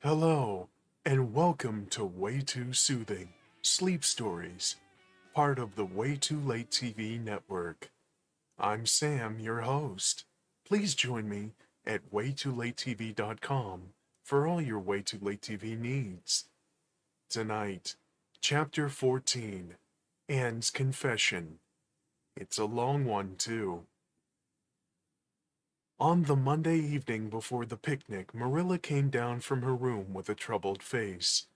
Hello, and welcome to Way Too Soothing Sleep Stories, part of the Way Too Late TV network. I'm Sam, your host. Please join me at waytoolatetv.com for all your Way Too Late TV needs. Tonight, Chapter 14, Anne's Confession. It's a long one, too. On the Monday evening before the picnic, Marilla came down from her room with a troubled face.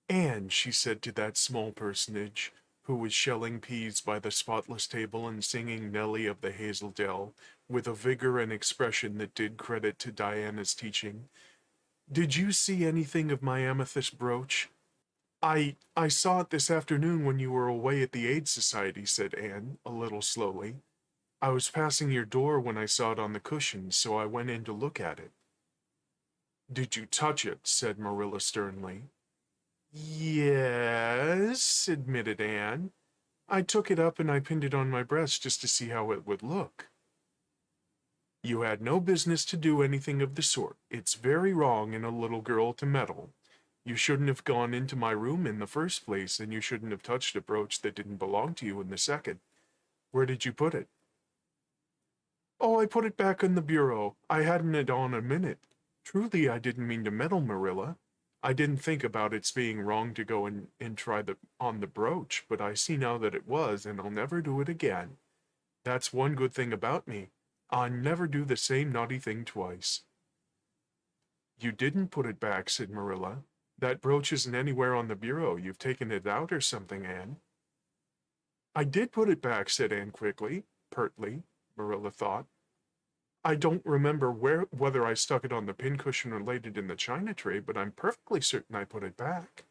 "Anne," she said to that small personage, who was shelling peas by the spotless table and singing Nellie of the Hazel Dell with a vigor and expression that did credit to Diana's teaching, "did you see anything of my amethyst brooch?" I saw it this afternoon when you were away at the Aid Society," said Anne, a little slowly. "I was passing your door when I saw it on the cushions, so I went in to look at it." "Did you touch it?" said Marilla sternly. "Yes," admitted Anne. "I took it up and I pinned it on my breast just to see how it would look." "You had no business to do anything of the sort. It's very wrong in a little girl to meddle. You shouldn't have gone into my room in the first place, and you shouldn't have touched a brooch that didn't belong to you in the second. Where did you put it?" "Oh, I put it back in the bureau. I hadn't it on a minute. Truly, I didn't mean to meddle, Marilla. I didn't think about its being wrong to go and try on the brooch, but I see now that it was, and I'll never do it again. That's one good thing about me. I never do the same naughty thing twice." "You didn't put it back," said Marilla. "That brooch isn't anywhere on the bureau. You've taken it out or something, Anne." "I did put it back," said Anne quickly, pertly, Marilla thought. "I don't remember whether I stuck it on the pincushion or laid it in the china tray, but I'm perfectly certain I put it back."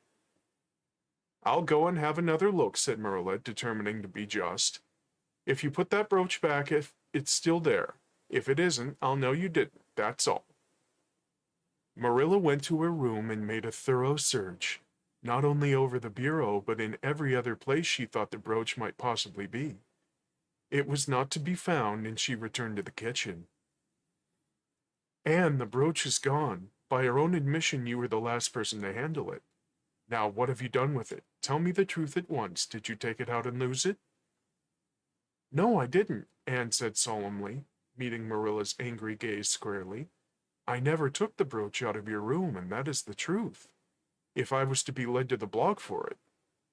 "I'll go and have another look," said Marilla, determining to be just. "If you put that brooch back, if it's still there. If it isn't, I'll know you didn't, that's all." Marilla went to her room and made a thorough search, not only over the bureau, but in every other place she thought the brooch might possibly be. It was not to be found, and she returned to the kitchen. "Anne, the brooch is gone. By your own admission, you were the last person to handle it. Now, what have you done with it? Tell me the truth at once. Did you take it out and lose it?" "No, I didn't," Anne said solemnly, meeting Marilla's angry gaze squarely. "I never took the brooch out of your room, and that is the truth. If I was to be led to the block for it,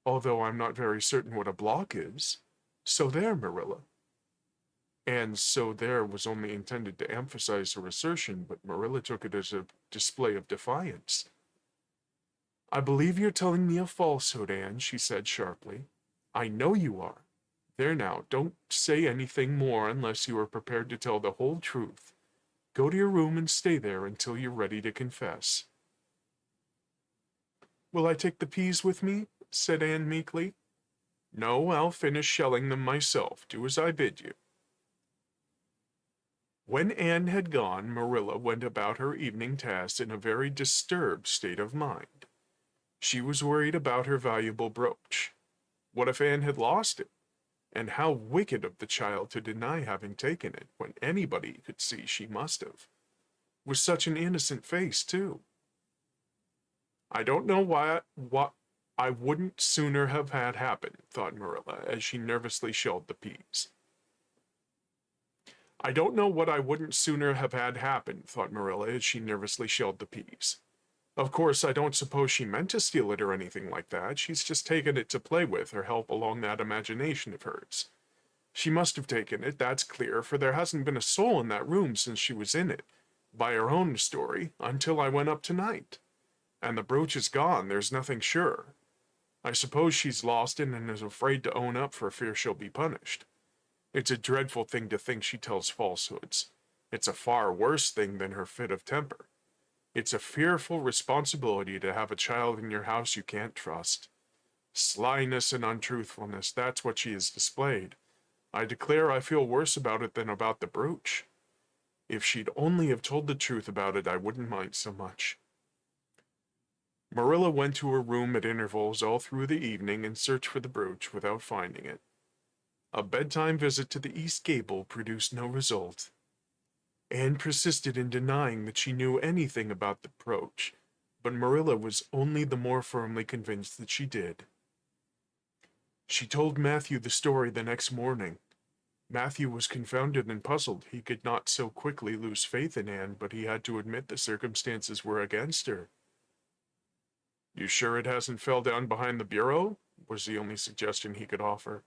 although I'm not very certain what a block is. So there, Marilla." And "so there" was only intended to emphasize her assertion, but Marilla took it as a display of defiance. "I believe you're telling me a falsehood, Anne," she said sharply. "I know you are. There now, don't say anything more unless you are prepared to tell the whole truth. Go to your room and stay there until you're ready to confess." "Will I take the peas with me?" said Anne meekly. "No, I'll finish shelling them myself. Do as I bid you." When Anne had gone, Marilla went about her evening tasks in a very disturbed state of mind. She was worried about her valuable brooch. What if Anne had lost it? And how wicked of the child to deny having taken it, when anybody could see she must have. With such an innocent face, too. "I don't know what I wouldn't sooner have had happen," thought Marilla, as she nervously shelled the peas. "I don't know what I wouldn't sooner have had happen," thought Marilla, as she nervously shelled the peas. "Of course, I don't suppose she meant to steal it or anything like that. She's just taken it to play with or help along that imagination of hers. She must have taken it, that's clear, for there hasn't been a soul in that room since she was in it, by her own story, until I went up tonight. And the brooch is gone, there's nothing sure. I suppose she's lost it and is afraid to own up for fear she'll be punished. It's a dreadful thing to think she tells falsehoods. It's a far worse thing than her fit of temper. It's a fearful responsibility to have a child in your house you can't trust. Slyness and untruthfulness, that's what she has displayed. I declare I feel worse about it than about the brooch. If she'd only have told the truth about it, I wouldn't mind so much." Marilla went to her room at intervals all through the evening and searched for the brooch without finding it. A bedtime visit to the east gable produced no result. Anne persisted in denying that she knew anything about the brooch, but Marilla was only the more firmly convinced that she did. She told Matthew the story the next morning. Matthew was confounded and puzzled. He could not so quickly lose faith in Anne, but he had to admit the circumstances were against her. "You sure it hasn't fell down behind the bureau?" was the only suggestion he could offer.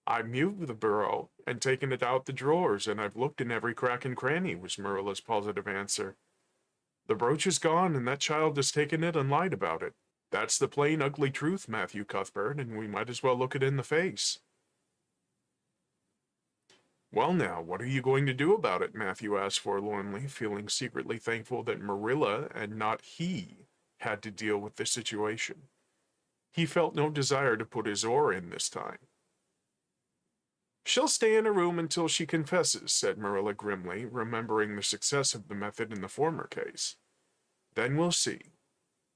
"I've moved the bureau and taken it out the drawers, and I've looked in every crack and cranny," was Marilla's positive answer. "The brooch is gone, and that child has taken it and lied about it. That's the plain, ugly truth, Matthew Cuthbert, and we might as well look it in the face." "Well now, what are you going to do about it?" Matthew asked forlornly, feeling secretly thankful that Marilla and not he had to deal with the situation. He felt no desire to put his oar in this time. "She'll stay in her room until she confesses," said Marilla grimly, remembering the success of the method in the former case. "Then we'll see.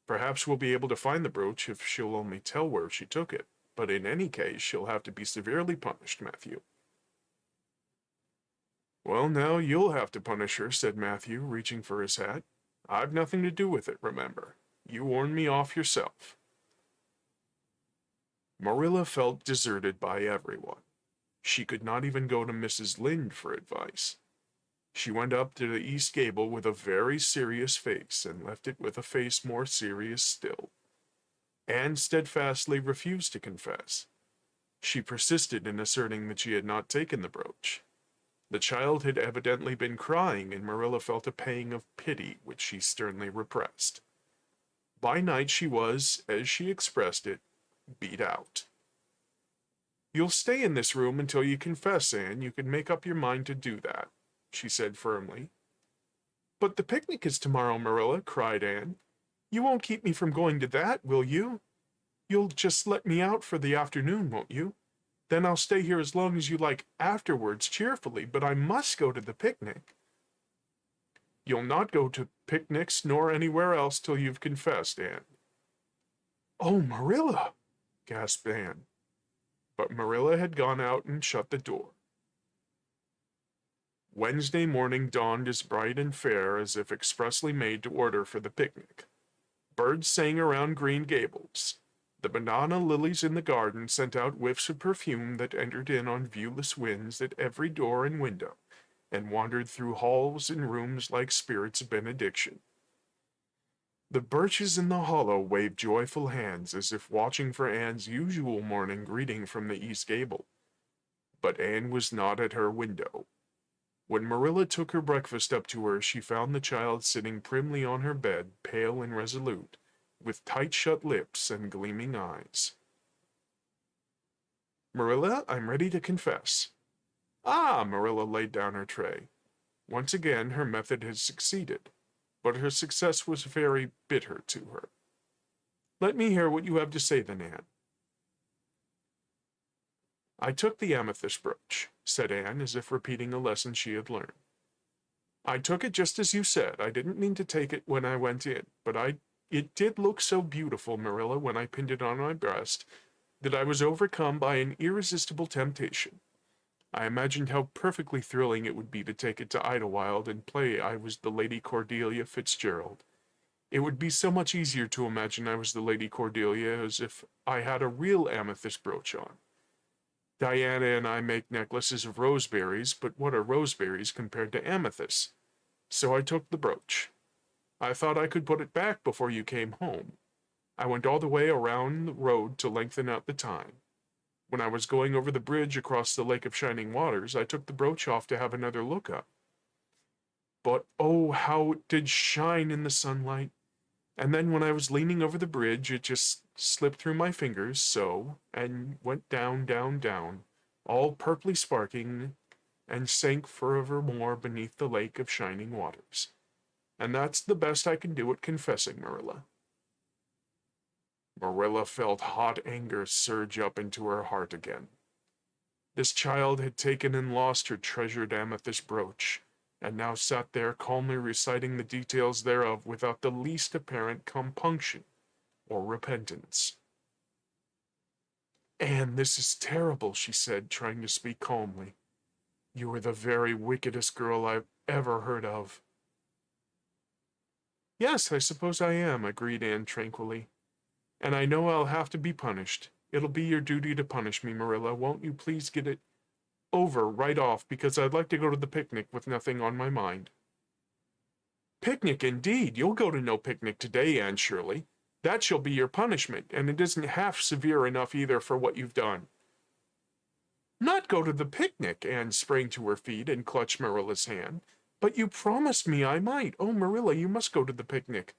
Perhaps we'll be able to find the brooch if she'll only tell where she took it, but in any case she'll have to be severely punished, Matthew." "Well, now you'll have to punish her," said Matthew, reaching for his hat. "I've nothing to do with it, remember. You warned me off yourself." Marilla felt deserted by everyone. She could not even go to Mrs. Lynde for advice. She went up to the east gable with a very serious face and left it with a face more serious still. Anne steadfastly refused to confess. She persisted in asserting that she had not taken the brooch. The child had evidently been crying, and Marilla felt a pang of pity, which she sternly repressed. By night she was, as she expressed it, beat out. "You'll stay in this room until you confess, Anne. You can make up your mind to do that," she said firmly. "But the picnic is tomorrow, Marilla," cried Anne. "You won't keep me from going to that, will you? You'll just let me out for the afternoon, won't you? Then I'll stay here as long as you like afterwards cheerfully, but I must go to the picnic." "You'll not go to picnics nor anywhere else till you've confessed, Anne." "Oh, Marilla!" gasped Anne. But Marilla had gone out and shut the door. Wednesday morning dawned as bright and fair as if expressly made to order for the picnic. Birds sang around Green Gables. The banana lilies in the garden sent out whiffs of perfume that entered in on viewless winds at every door and window, and wandered through halls and rooms like spirits of benediction. The birches in the hollow waved joyful hands as if watching for Anne's usual morning greeting from the east gable. But Anne was not at her window. When Marilla took her breakfast up to her, she found the child sitting primly on her bed, pale and resolute, with tight-shut lips and gleaming eyes. "Marilla, I'm ready to confess." "Ah!" Marilla laid down her tray. Once again her method had succeeded, but her success was very bitter to her. "Let me hear what you have to say then, Anne." "I took the amethyst brooch," said Anne, as if repeating a lesson she had learned. "I took it just as you said. I didn't mean to take it when I went in, but it did look so beautiful, Marilla, when I pinned it on my breast, that I was overcome by an irresistible temptation. I imagined how perfectly thrilling it would be to take it to Idlewild and play I was the Lady Cordelia Fitzgerald. It would be so much easier to imagine I was the Lady Cordelia as if I had a real amethyst brooch on. Diana and I make necklaces of roseberries, but what are roseberries compared to amethysts? So I took the brooch. I thought I could put it back before you came home. I went all the way around the road to lengthen out the time. When I was going over the bridge across the Lake of Shining Waters, I took the brooch off to have another look up. But oh, how it did shine in the sunlight! And then when I was leaning over the bridge, it just slipped through my fingers, so, and went down, down, down, all purply sparkling, and sank forevermore beneath the Lake of Shining Waters. And that's the best I can do at confessing, Marilla." Marilla felt hot anger surge up into her heart again. This child had taken and lost her treasured amethyst brooch, and now sat there calmly reciting the details thereof without the least apparent compunction or repentance. "Anne, this is terrible," she said, trying to speak calmly. "You are the very wickedest girl I've ever heard of." Yes, I suppose I am, agreed Anne tranquilly. And I know I'll have to be punished. It'll be your duty to punish me, Marilla. Won't you please get it over right off, because I'd like to go to the picnic with nothing on my mind. Picnic indeed. You'll go to no picnic today, Anne Shirley. That shall be your punishment, and it isn't half severe enough either for what you've done. Not go to the picnic, Anne sprang to her feet and clutched Marilla's hand. But you promised me I might. Oh, Marilla, you must go to the picnic.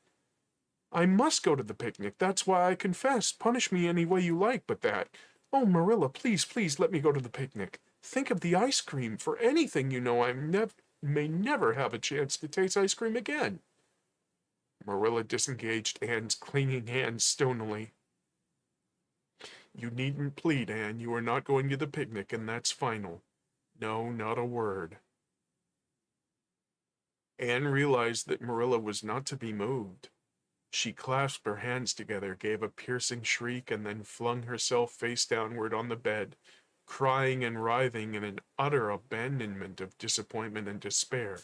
I must go to the picnic. That's why I confessed. Punish me any way you like but that. Oh, Marilla, please, please let me go to the picnic. Think of the ice cream. For anything you know, I may never have a chance to taste ice cream again. Marilla disengaged Anne's clinging hands stonily. You needn't plead, Anne. You are not going to the picnic, and that's final. No, not a word. Anne realized that Marilla was not to be moved. She clasped her hands together, gave a piercing shriek, and then flung herself face downward on the bed, crying and writhing in an utter abandonment of disappointment and despair.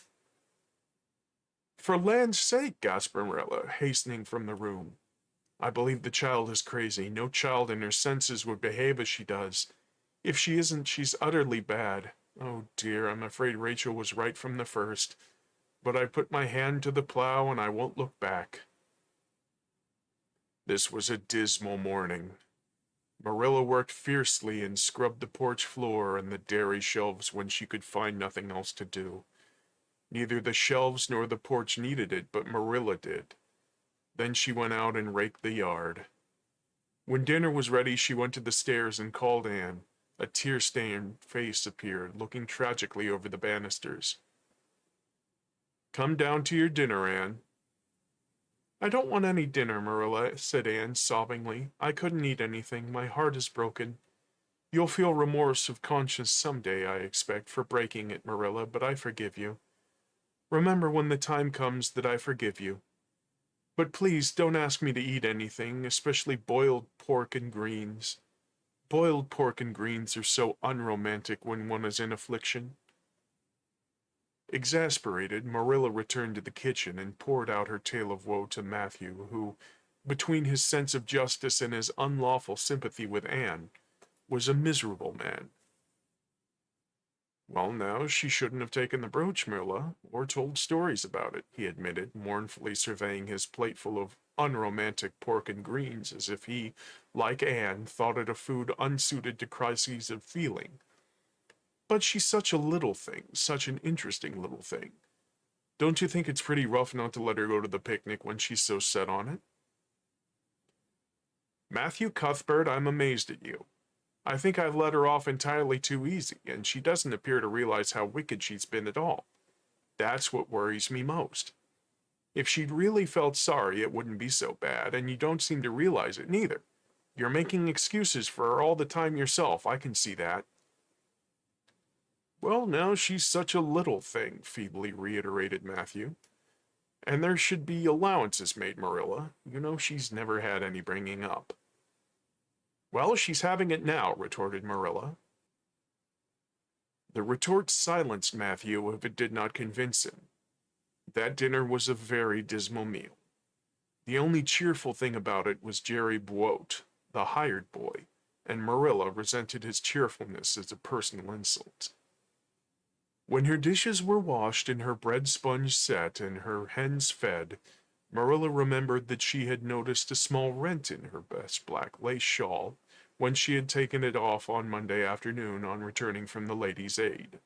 For land's sake, gasped Marilla, hastening from the room. I believe the child is crazy. No child in her senses would behave as she does. If she isn't, she's utterly bad. Oh dear, I'm afraid Rachel was right from the first. But I put my hand to the plow and I won't look back. This was a dismal morning. Marilla worked fiercely and scrubbed the porch floor and the dairy shelves when she could find nothing else to do. Neither the shelves nor the porch needed it, but Marilla did. Then she went out and raked the yard. When dinner was ready, she went to the stairs and called Anne. A tear-stained face appeared, looking tragically over the banisters. Come down to your dinner, Anne. I don't want any dinner, Marilla, said Anne sobbingly. I couldn't eat anything. My heart is broken. You'll feel remorse of conscience someday, I expect, for breaking it, Marilla, but I forgive you. Remember when the time comes that I forgive you. But please don't ask me to eat anything, especially boiled pork and greens. Boiled pork and greens are so unromantic when one is in affliction. Exasperated, Marilla returned to the kitchen and poured out her tale of woe to Matthew, who, between his sense of justice and his unlawful sympathy with Anne, was a miserable man. Well, now, she shouldn't have taken the brooch, Marilla, or told stories about it, he admitted, mournfully surveying his plateful of unromantic pork and greens as if he, like Anne, thought it a food unsuited to crises of feeling. But she's such a little thing, such an interesting little thing. Don't you think it's pretty rough not to let her go to the picnic when she's so set on it? Matthew Cuthbert, I'm amazed at you. I think I've let her off entirely too easy, and she doesn't appear to realize how wicked she's been at all. That's what worries me most. If she'd really felt sorry, it wouldn't be so bad, and you don't seem to realize it neither. You're making excuses for her all the time yourself, I can see that. Well, now she's such a little thing, feebly reiterated Matthew. And there should be allowances made, Marilla. You know she's never had any bringing up. Well, she's having it now, retorted Marilla. The retort silenced Matthew if it did not convince him. That dinner was a very dismal meal. The only cheerful thing about it was Jerry Buote, the hired boy, and Marilla resented his cheerfulness as a personal insult. When her dishes were washed and her bread sponge set and her hens fed, Marilla remembered that she had noticed a small rent in her best black lace shawl when she had taken it off on Monday afternoon on returning from the Ladies' Aid.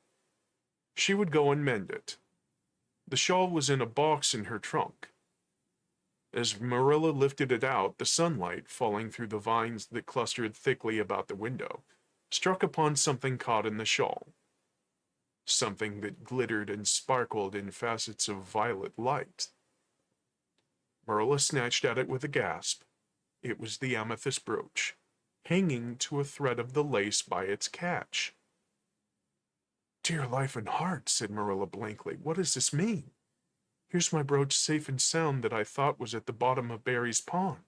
She would go and mend it. The shawl was in a box in her trunk. As Marilla lifted it out, the sunlight, falling through the vines that clustered thickly about the window, struck upon something caught in the shawl. Something that glittered and sparkled in facets of violet light. Marilla snatched at it with a gasp. It was the amethyst brooch, hanging to a thread of the lace by its catch. Dear life and heart, said Marilla blankly, what does this mean? Here's my brooch safe and sound that I thought was at the bottom of Barry's pond.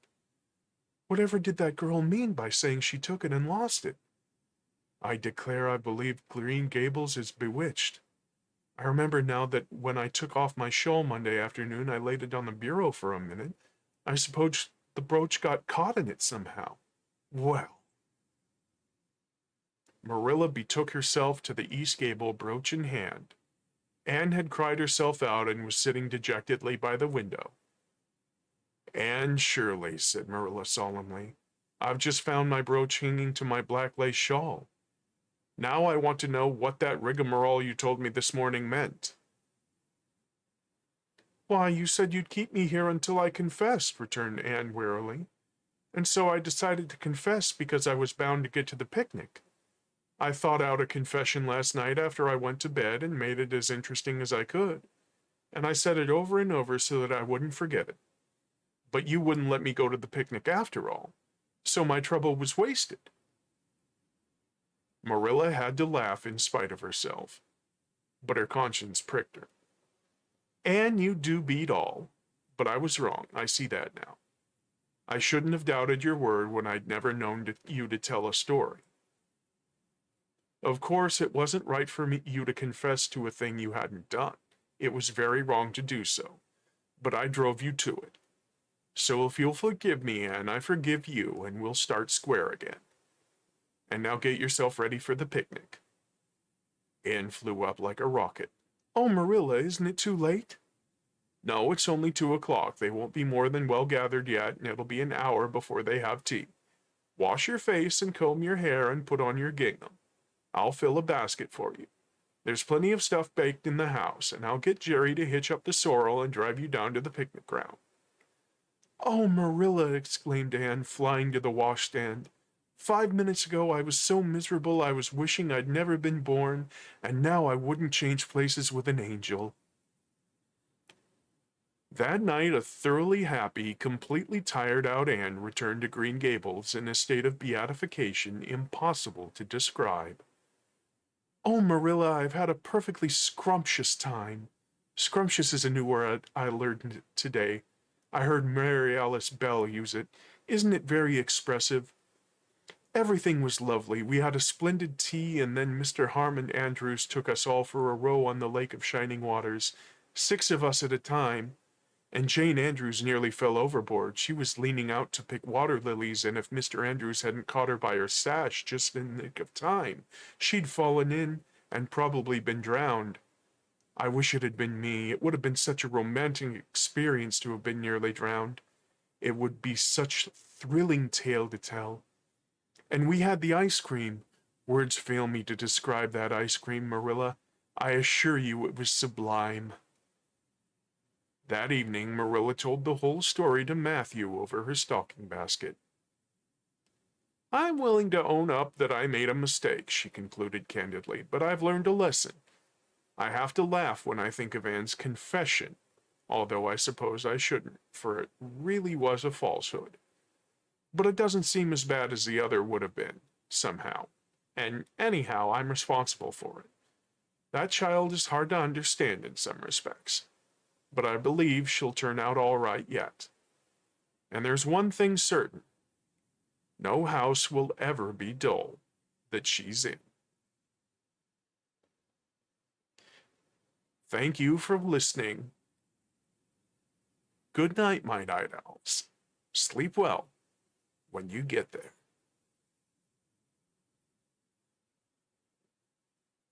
Whatever did that girl mean by saying she took it and lost it? I declare I believe Green Gables is bewitched. I remember now that when I took off my shawl Monday afternoon, I laid it on the bureau for a minute. I suppose the brooch got caught in it somehow. Well, Marilla betook herself to the east gable, brooch in hand. Anne had cried herself out and was sitting dejectedly by the window. Anne Shirley, said Marilla solemnly, I've just found my brooch hanging to my black lace shawl. Now I want to know what that rigmarole you told me this morning meant. Why, you said you'd keep me here until I confessed, returned Anne wearily. And so I decided to confess because I was bound to get to the picnic. I thought out a confession last night after I went to bed and made it as interesting as I could. And I said it over and over so that I wouldn't forget it. But you wouldn't let me go to the picnic after all, so my trouble was wasted. Marilla had to laugh in spite of herself, but her conscience pricked her. Anne, you do beat all, but I was wrong. I see that now. I shouldn't have doubted your word when I'd never known you to tell a story. Of course, it wasn't right for you to confess to a thing you hadn't done. It was very wrong to do so, but I drove you to it. So if you'll forgive me, Anne, I forgive you, and we'll start square again. And now get yourself ready for the picnic. Anne flew up like a rocket. Oh, Marilla, isn't it too late? No, it's only 2 o'clock. They won't be more than well gathered yet, and it'll be an hour before they have tea. Wash your face and comb your hair and put on your gingham. I'll fill a basket for you. There's plenty of stuff baked in the house, and I'll get Jerry to hitch up the sorrel and drive you down to the picnic ground. Oh, Marilla, exclaimed Anne, flying to the washstand. 5 minutes ago I was so miserable I was wishing I'd never been born, and now I wouldn't change places with an angel. That night a thoroughly happy, completely tired-out Anne returned to Green Gables in a state of beatification impossible to describe. Oh, Marilla, I've had a perfectly scrumptious time. Scrumptious is a new word I learned today. I heard Mary Alice Bell use it. Isn't it very expressive? Everything was lovely. We had a splendid tea, and then Mr. Harmon Andrews took us all for a row on the Lake of Shining Waters, 6 of us at a time, and Jane Andrews nearly fell overboard. She was leaning out to pick water lilies, and if Mr. Andrews hadn't caught her by her sash just in the nick of time, she'd fallen in and probably been drowned. I wish it had been me. It would have been such a romantic experience to have been nearly drowned. It would be such a thrilling tale to tell. And we had the ice cream. Words fail me to describe that ice cream, Marilla. I assure you it was sublime. That evening, Marilla told the whole story to Matthew over her stocking basket. I'm willing to own up that I made a mistake, she concluded candidly, but I've learned a lesson. I have to laugh when I think of Anne's confession, although I suppose I shouldn't, for it really was a falsehood. But it doesn't seem as bad as the other would have been, somehow. And anyhow, I'm responsible for it. That child is hard to understand in some respects, but I believe she'll turn out all right yet. And there's one thing certain. No house will ever be dull that she's in. Thank you for listening. Good night, my night owls. Sleep well when you get there.